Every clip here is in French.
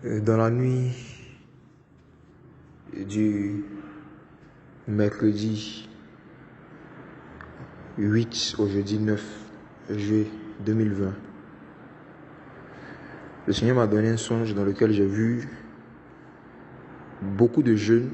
Dans la nuit du mercredi 8 au jeudi 9 juillet 2020, le Seigneur m'a donné un songe dans lequel j'ai vu beaucoup de jeunes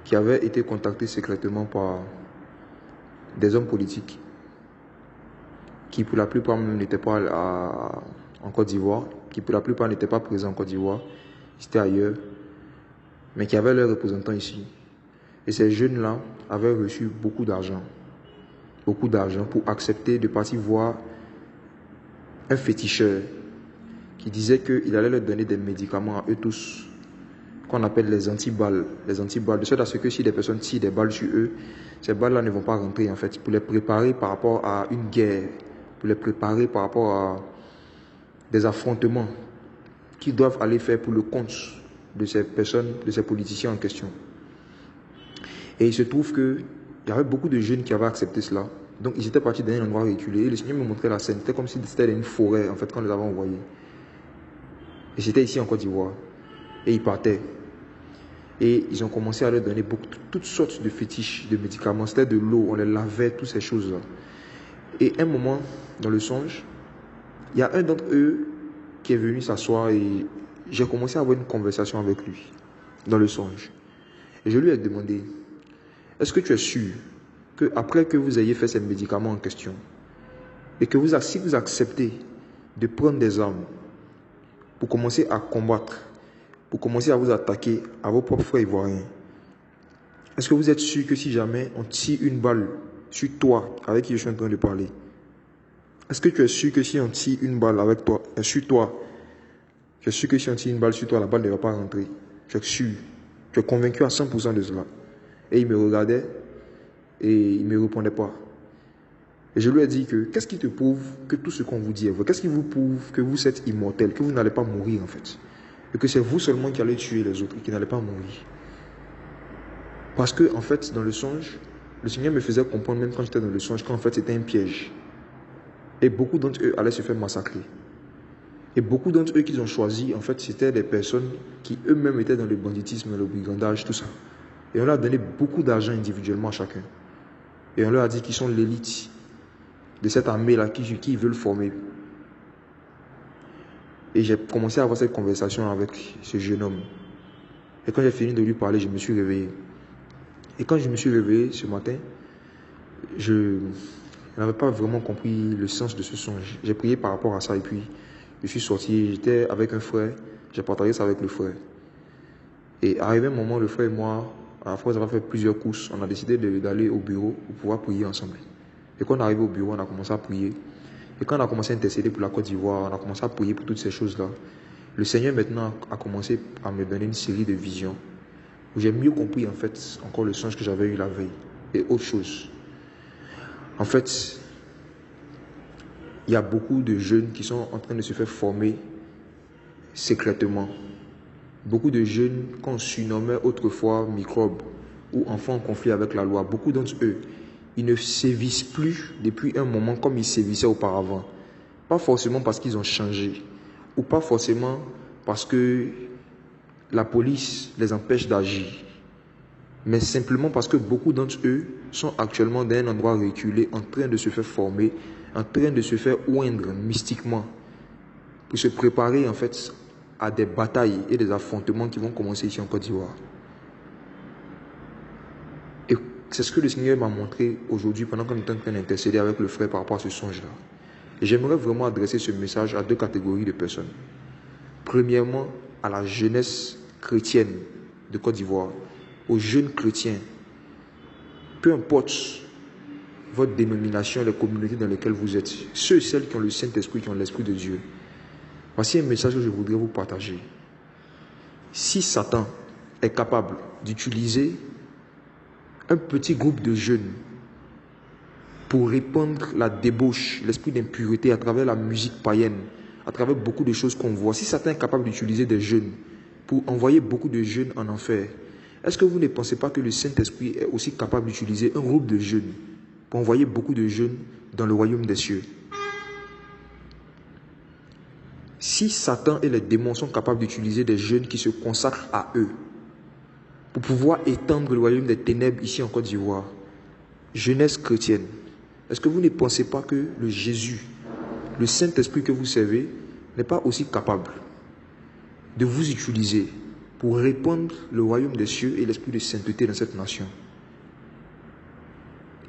qui avaient été contactés secrètement par des hommes politiques qui pour la plupart même n'étaient pas en Côte d'Ivoire, qui pour la plupart n'étaient pas présents en Côte d'Ivoire, c'était ailleurs, mais qui avaient leurs représentants ici. Et ces jeunes-là avaient reçu beaucoup d'argent pour accepter de partir voir un féticheur qui disait qu'il allait leur donner des médicaments à eux tous, qu'on appelle les antiballes. Les antiballes, de sorte à ce que si des personnes tirent des balles sur eux, ces balles-là ne vont pas rentrer en fait, pour les préparer par rapport à une guerre, pour les préparer par rapport à des affrontements qu'ils doivent aller faire pour le compte de ces personnes, de ces politiciens en question. Et il se trouve qu'il y avait beaucoup de jeunes qui avaient accepté cela. Donc ils étaient partis dans un endroit reculé. Et le Seigneur me montrait la scène. C'était comme si c'était une forêt, en fait, quand nous les avons envoyés. Et c'était ici en Côte d'Ivoire. Et ils partaient. Et ils ont commencé à leur donner toutes sortes de fétiches, de médicaments. C'était de l'eau, on les lavait, toutes ces choses-là. Et un moment, dans le songe, il y a un d'entre eux qui est venu s'asseoir et j'ai commencé à avoir une conversation avec lui, dans le songe. Et je lui ai demandé, est-ce que tu es sûr qu'après que vous ayez fait ces médicaments en question, et que si vous acceptez de prendre des armes pour commencer à combattre, pour commencer à vous attaquer à vos propres frères ivoiriens, est-ce que vous êtes sûr que si jamais on tire une balle sur toi, avec qui je suis en train de parler, est-ce que tu es sûr que si on tire une balle sur toi, tu es sûr que si on tire une balle sur toi, la balle ne va pas rentrer? Tu es sûr, tu es convaincu à 100% de cela? Et il me regardait et il ne me répondait pas. Et je lui ai dit que qu'est-ce qui te prouve que tout ce qu'on vous dit est vrai? Qu'est-ce qui vous prouve que vous êtes immortel, que vous n'allez pas mourir en fait? Et que c'est vous seulement qui allez tuer les autres et qui n'allez pas mourir? Parce que en fait, dans le songe, le Seigneur me faisait comprendre, même quand j'étais dans le songe, qu'en fait c'était un piège. Et beaucoup d'entre eux allaient se faire massacrer. Et beaucoup d'entre eux qu'ils ont choisis, en fait, c'était des personnes qui eux-mêmes étaient dans le banditisme, le brigandage, tout ça. Et on leur a donné beaucoup d'argent individuellement à chacun. Et on leur a dit qu'ils sont l'élite de cette armée-là qu'ils veulent former. Et j'ai commencé à avoir cette conversation avec ce jeune homme. Et quand j'ai fini de lui parler, je me suis réveillé. Et quand je me suis réveillé ce matin, je n'avais pas vraiment compris le sens de ce songe. J'ai prié par rapport à ça et puis je suis sorti, j'étais avec un frère, j'ai partagé ça avec le frère. Et arrivé un moment, le frère et moi, à la fois nous avons fait plusieurs courses, on a décidé d'aller au bureau pour pouvoir prier ensemble. Et quand on est arrivé au bureau, on a commencé à prier. Et quand on a commencé à intercéder pour la Côte d'Ivoire, on a commencé à prier pour toutes ces choses-là. Le Seigneur maintenant a commencé à me donner une série de visions où j'ai mieux compris en fait encore le songe que j'avais eu la veille et autre chose. En fait, il y a beaucoup de jeunes qui sont en train de se faire former secrètement. Beaucoup de jeunes qu'on surnommait autrefois microbes ou enfants en conflit avec la loi, beaucoup d'entre eux, ils ne sévissent plus depuis un moment comme ils sévissaient auparavant. Pas forcément parce qu'ils ont changé, ou pas forcément parce que la police les empêche d'agir, mais simplement parce que beaucoup d'entre eux sont actuellement dans un endroit reculé, en train de se faire former, en train de se faire oindre mystiquement, pour se préparer en fait à des batailles et des affrontements qui vont commencer ici en Côte d'Ivoire. Et c'est ce que le Seigneur m'a montré aujourd'hui pendant qu'on était en train d'intercéder avec le frère par rapport à ce songe-là. Et j'aimerais vraiment adresser ce message à deux catégories de personnes. Premièrement, à la jeunesse chrétienne de Côte d'Ivoire, aux jeunes chrétiens. Peu importe votre dénomination, les communautés dans lesquelles vous êtes, ceux et celles qui ont le Saint-Esprit, qui ont l'Esprit de Dieu. Voici un message que je voudrais vous partager. Si Satan est capable d'utiliser un petit groupe de jeunes pour répandre la débauche, l'esprit d'impureté à travers la musique païenne, à travers beaucoup de choses qu'on voit, si Satan est capable d'utiliser des jeunes pour envoyer beaucoup de jeunes en enfer, est-ce que vous ne pensez pas que le Saint-Esprit est aussi capable d'utiliser un groupe de jeunes pour envoyer beaucoup de jeunes dans le royaume des cieux? Si Satan et les démons sont capables d'utiliser des jeunes qui se consacrent à eux pour pouvoir étendre le royaume des ténèbres ici en Côte d'Ivoire, jeunesse chrétienne, est-ce que vous ne pensez pas que le Jésus, le Saint-Esprit que vous servez, n'est pas aussi capable de vous utiliser pour répandre le royaume des cieux et l'esprit de sainteté dans cette nation?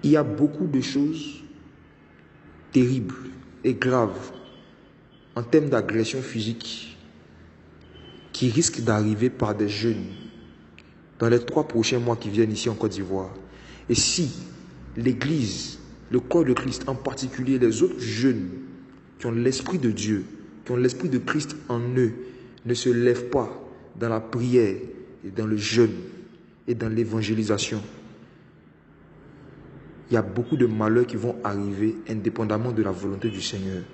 Il y a beaucoup de choses terribles et graves en termes d'agression physique qui risquent d'arriver par des jeunes dans les 3 prochains mois qui viennent ici en Côte d'Ivoire. Et si l'Église, le corps de Christ, en particulier les autres jeunes qui ont l'Esprit de Dieu, qui ont l'Esprit de Christ en eux, ne se lèvent pas dans la prière et dans le jeûne et dans l'évangélisation, il y a beaucoup de malheurs qui vont arriver indépendamment de la volonté du Seigneur.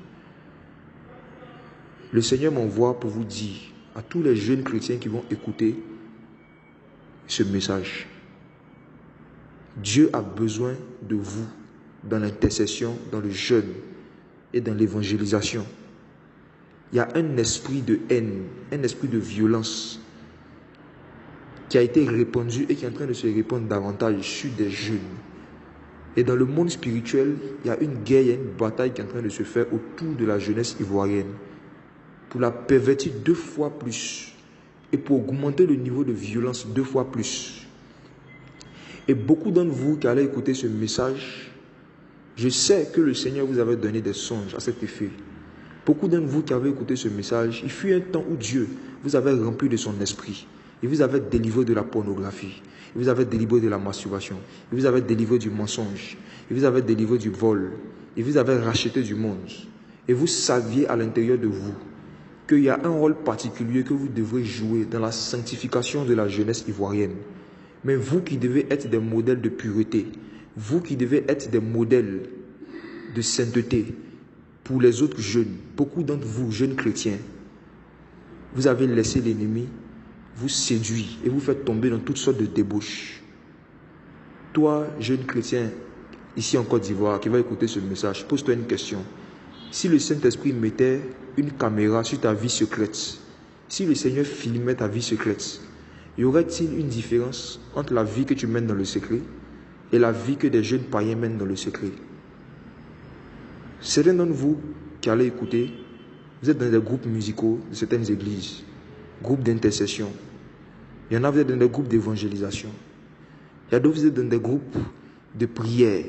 Le Seigneur m'envoie pour vous dire à tous les jeunes chrétiens qui vont écouter ce message: Dieu a besoin de vous dans l'intercession, dans le jeûne et dans l'évangélisation. Il y a un esprit de haine, un esprit de violence qui a été répandu et qui est en train de se répandre davantage sur des jeunes. Et dans le monde spirituel, il y a une guerre, il y a une bataille qui est en train de se faire autour de la jeunesse ivoirienne pour la pervertir 2 fois plus et pour augmenter le niveau de violence 2 fois plus. Et beaucoup d'entre vous qui allez écouter ce message, je sais que le Seigneur vous avait donné des songes à cet effet. Beaucoup d'entre vous qui avez écouté ce message, il fut un temps où Dieu vous avait rempli de son esprit. Il vous avait délivré de la pornographie. Il vous avait délivré de la masturbation. Il vous avait délivré du mensonge. Il vous avait délivré du vol. Il vous avait racheté du monde. Et vous saviez à l'intérieur de vous qu'il y a un rôle particulier que vous devrez jouer dans la sanctification de la jeunesse ivoirienne. Mais vous qui devez être des modèles de pureté, vous qui devez être des modèles de sainteté pour les autres jeunes, beaucoup d'entre vous, jeunes chrétiens, vous avez laissé l'ennemi vous séduire et vous faire tomber dans toutes sortes de débauches. Toi, jeune chrétien, ici en Côte d'Ivoire, qui va écouter ce message, pose-toi une question. Si le Saint-Esprit mettait une caméra sur ta vie secrète, si le Seigneur filmait ta vie secrète, y aurait-il une différence entre la vie que tu mènes dans le secret et la vie que des jeunes païens mènent dans le secret? Certains d'entre vous qui allez écouter, vous êtes dans des groupes musicaux de certaines églises, groupes d'intercession. Il y en a, vous êtes dans des groupes d'évangélisation. Il y a d'autres, vous êtes dans des groupes de prière.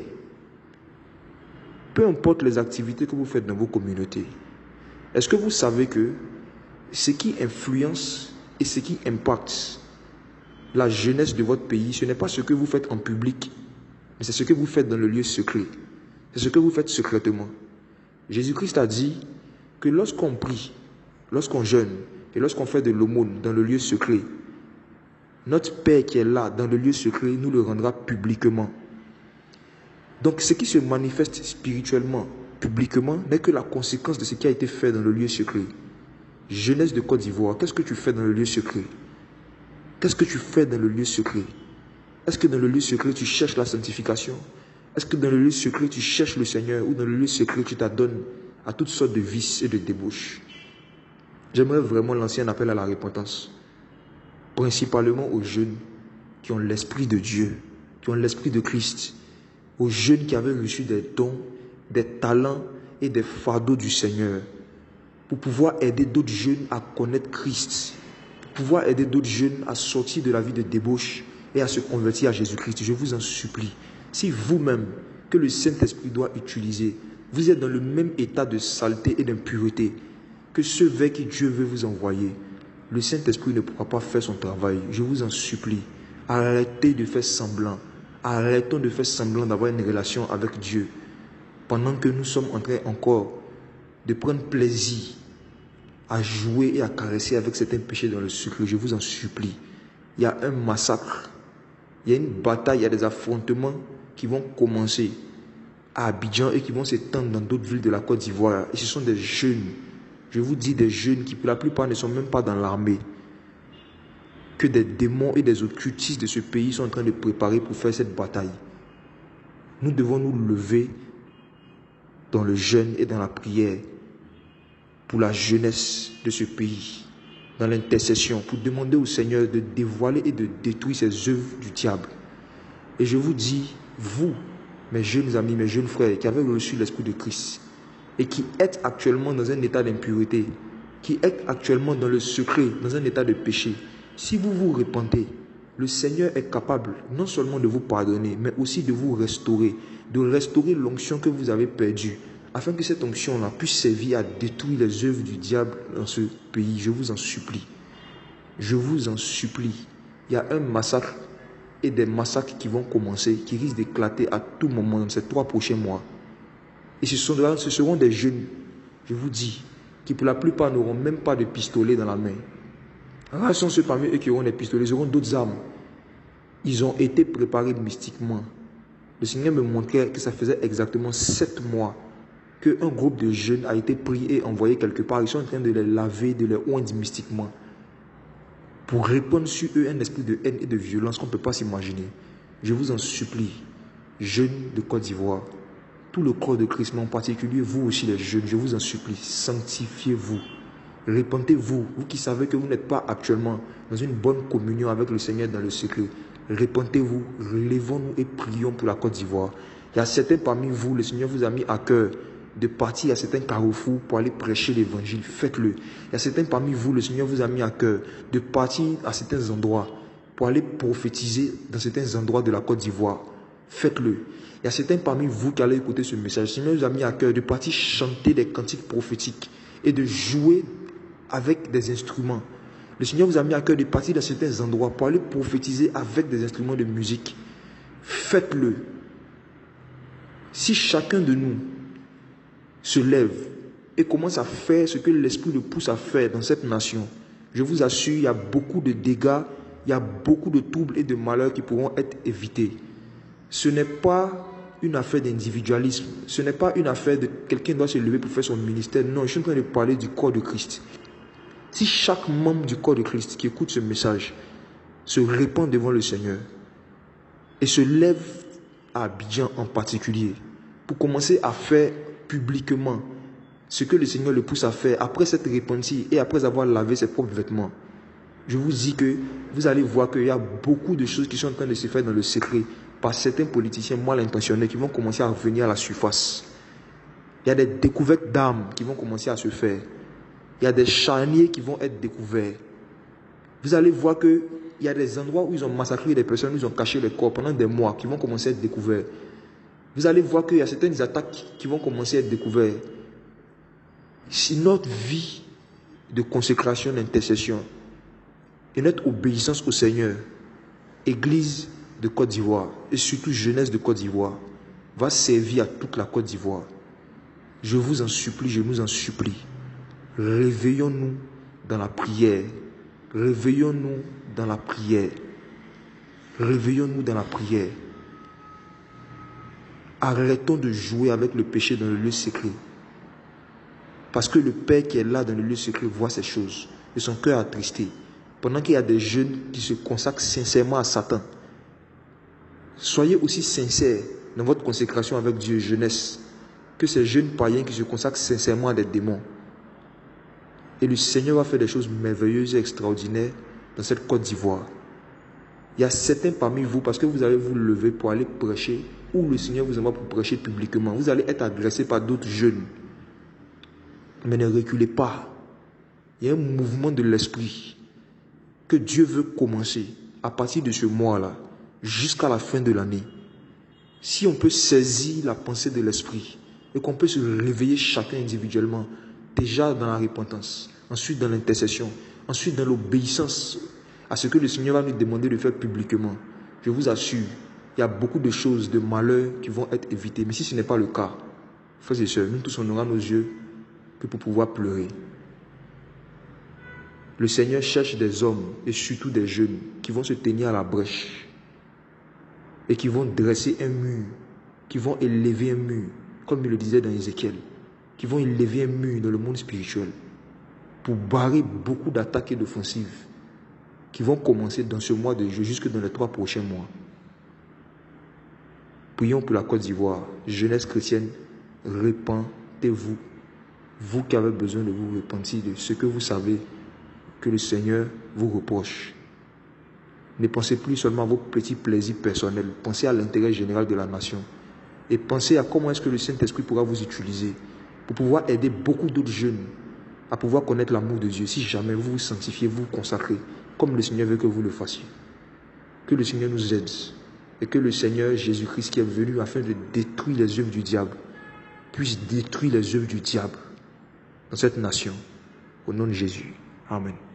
Peu importe les activités que vous faites dans vos communautés, est-ce que vous savez que ce qui influence et ce qui impacte la jeunesse de votre pays, ce n'est pas ce que vous faites en public, mais c'est ce que vous faites dans le lieu secret. C'est ce que vous faites secrètement. Jésus-Christ a dit que lorsqu'on prie, lorsqu'on jeûne et lorsqu'on fait de l'aumône dans le lieu secret, notre Père qui est là dans le lieu secret nous le rendra publiquement. Donc ce qui se manifeste spirituellement, publiquement, n'est que la conséquence de ce qui a été fait dans le lieu secret. Jeunesse de Côte d'Ivoire, qu'est-ce que tu fais dans le lieu secret? Qu'est-ce que tu fais dans le lieu secret? Est-ce que dans le lieu secret tu cherches la sanctification? Est-ce que dans le lieu secret tu cherches le Seigneur? Ou dans le lieu secret tu t'adonnes à toutes sortes de vices et de débauches? J'aimerais vraiment lancer un appel à la repentance, principalement aux jeunes qui ont l'Esprit de Dieu, qui ont l'Esprit de Christ, aux jeunes qui avaient reçu des dons, des talents et des fardeaux du Seigneur, pour pouvoir aider d'autres jeunes à connaître Christ, pour pouvoir aider d'autres jeunes à sortir de la vie de débauche et à se convertir à Jésus-Christ. Je vous en supplie, si vous-même, que le Saint-Esprit doit utiliser, vous êtes dans le même état de saleté et d'impureté que ceux vers qui Dieu veut vous envoyer, le Saint-Esprit ne pourra pas faire son travail. Je vous en supplie, arrêtez de faire semblant. Arrêtons de faire semblant d'avoir une relation avec Dieu pendant que nous sommes en train encore de prendre plaisir à jouer et à caresser avec certains péchés dans le secret. Je vous en supplie. Il y a un massacre, il y a une bataille, il y a des affrontements qui vont commencer à Abidjan et qui vont s'étendre dans d'autres villes de la Côte d'Ivoire. Et ce sont des jeunes, je vous dis des jeunes qui pour la plupart ne sont même pas dans l'armée, que des démons et des occultistes de ce pays sont en train de préparer pour faire cette bataille. Nous devons nous lever dans le jeûne et dans la prière pour la jeunesse de ce pays, dans l'intercession, pour demander au Seigneur de dévoiler et de détruire ces œuvres du diable. Et je vous dis, vous, mes jeunes amis, mes jeunes frères, qui avez reçu l'Esprit de Christ et qui êtes actuellement dans un état d'impurité, qui êtes actuellement dans le secret, dans un état de péché, si vous vous repentez, le Seigneur est capable non seulement de vous pardonner, mais aussi de vous restaurer, de restaurer l'onction que vous avez perdue, afin que cette onction-là puisse servir à détruire les œuvres du diable dans ce pays. Je vous en supplie. Je vous en supplie. Il y a un massacre et des massacres qui vont commencer, qui risquent d'éclater à tout moment dans ces 3 prochains mois. Et ce seront des jeunes, je vous dis, qui pour la plupart n'auront même pas de pistolet dans la main. Rares sont ceux parmi eux qui auront des pistolets, ils auront d'autres armes. Ils ont été préparés mystiquement. Le Seigneur me montrait que ça faisait exactement 7 mois qu'un groupe de jeunes a été pris et envoyé quelque part. Ils sont en train de les laver, de les oindre mystiquement, pour répandre sur eux un esprit de haine et de violence qu'on ne peut pas s'imaginer. Je vous en supplie, jeunes de Côte d'Ivoire, tout le corps de Christ, mais en particulier vous aussi les jeunes, je vous en supplie, sanctifiez-vous. Repentez-vous, vous qui savez que vous n'êtes pas actuellement dans une bonne communion avec le Seigneur dans le secret. Repentez-vous, relevons-nous et prions pour la Côte d'Ivoire. Il y a certains parmi vous, le Seigneur vous a mis à cœur de partir à certains carrefours pour aller prêcher l'évangile. Faites-le. Il y a certains parmi vous, le Seigneur vous a mis à cœur de partir à certains endroits pour aller prophétiser dans certains endroits de la Côte d'Ivoire. Faites-le. Il y a certains parmi vous qui allez écouter ce message. Le Seigneur vous a mis à cœur de partir chanter des cantiques prophétiques et de jouer avec des instruments. Le Seigneur vous a mis à cœur de partir dans certains endroits pour aller prophétiser avec des instruments de musique. Faites-le. Si chacun de nous se lève et commence à faire ce que l'Esprit le pousse à faire dans cette nation, je vous assure, il y a beaucoup de dégâts, il y a beaucoup de troubles et de malheurs qui pourront être évités. Ce n'est pas une affaire d'individualisme, ce n'est pas une affaire de quelqu'un doit se lever pour faire son ministère. Non, je suis en train de parler du corps de Christ. Si chaque membre du corps de Christ qui écoute ce message se répand devant le Seigneur et se lève à Abidjan en particulier pour commencer à faire publiquement ce que le Seigneur le pousse à faire après s'être repenti et après avoir lavé ses propres vêtements, je vous dis que vous allez voir qu'il y a beaucoup de choses qui sont en train de se faire dans le secret par certains politiciens mal intentionnés qui vont commencer à revenir à la surface. Il y a des découvertes d'armes qui vont commencer à se faire. Il y a des charniers qui vont être découverts. Vous allez voir qu'il y a des endroits où ils ont massacré des personnes, où ils ont caché les corps pendant des mois, qui vont commencer à être découverts. Vous allez voir qu'il y a certaines attaques qui vont commencer à être découvertes. Si notre vie de consécration, d'intercession et notre obéissance au Seigneur, Église de Côte d'Ivoire et surtout jeunesse de Côte d'Ivoire, va servir à toute la Côte d'Ivoire, je vous en supplie, je vous en supplie, réveillons-nous dans la prière. Réveillons-nous dans la prière. Réveillons-nous dans la prière. Arrêtons de jouer avec le péché dans le lieu secret. Parce que le Père qui est là dans le lieu secret voit ces choses. Et son cœur attristé. Pendant qu'il y a des jeunes qui se consacrent sincèrement à Satan. Soyez aussi sincères dans votre consécration avec Dieu, jeunesse, que ces jeunes païens qui se consacrent sincèrement à des démons. Et le Seigneur va faire des choses merveilleuses et extraordinaires dans cette Côte d'Ivoire. Il y a certains parmi vous, parce que vous allez vous lever pour aller prêcher, ou le Seigneur vous envoie pour prêcher publiquement, vous allez être agressés par d'autres jeunes. Mais ne reculez pas. Il y a un mouvement de l'esprit que Dieu veut commencer à partir de ce mois-là, jusqu'à la fin de l'année. Si on peut saisir la pensée de l'esprit et qu'on peut se réveiller chacun individuellement, déjà dans la repentance, ensuite dans l'intercession, ensuite dans l'obéissance à ce que le Seigneur va nous demander de faire publiquement. Je vous assure, il y a beaucoup de choses, de malheurs qui vont être évitées. Mais si ce n'est pas le cas, frères et sœurs, nous tous on aura nos yeux que pour pouvoir pleurer. Le Seigneur cherche des hommes et surtout des jeunes qui vont se tenir à la brèche et qui vont dresser un mur, qui vont élever un mur, comme il le disait dans Ézéchiel, qui vont élever un mur dans le monde spirituel pour barrer beaucoup d'attaques et d'offensives qui vont commencer dans ce mois de juillet jusque dans les 3 prochains mois. Prions pour la Côte d'Ivoire. Jeunesse chrétienne, repentez-vous. vous qui avez besoin de vous repentir de ce que vous savez que le Seigneur vous reproche. Ne pensez plus seulement à vos petits plaisirs personnels, pensez à l'intérêt général de la nation. Et pensez à comment est-ce que le Saint-Esprit pourra vous utiliser pour pouvoir aider beaucoup d'autres jeunes à pouvoir connaître l'amour de Dieu si jamais vous vous sanctifiez, vous vous consacrez, comme le Seigneur veut que vous le fassiez. Que le Seigneur nous aide et que le Seigneur Jésus-Christ qui est venu afin de détruire les œuvres du diable puisse détruire les œuvres du diable dans cette nation. Au nom de Jésus. Amen.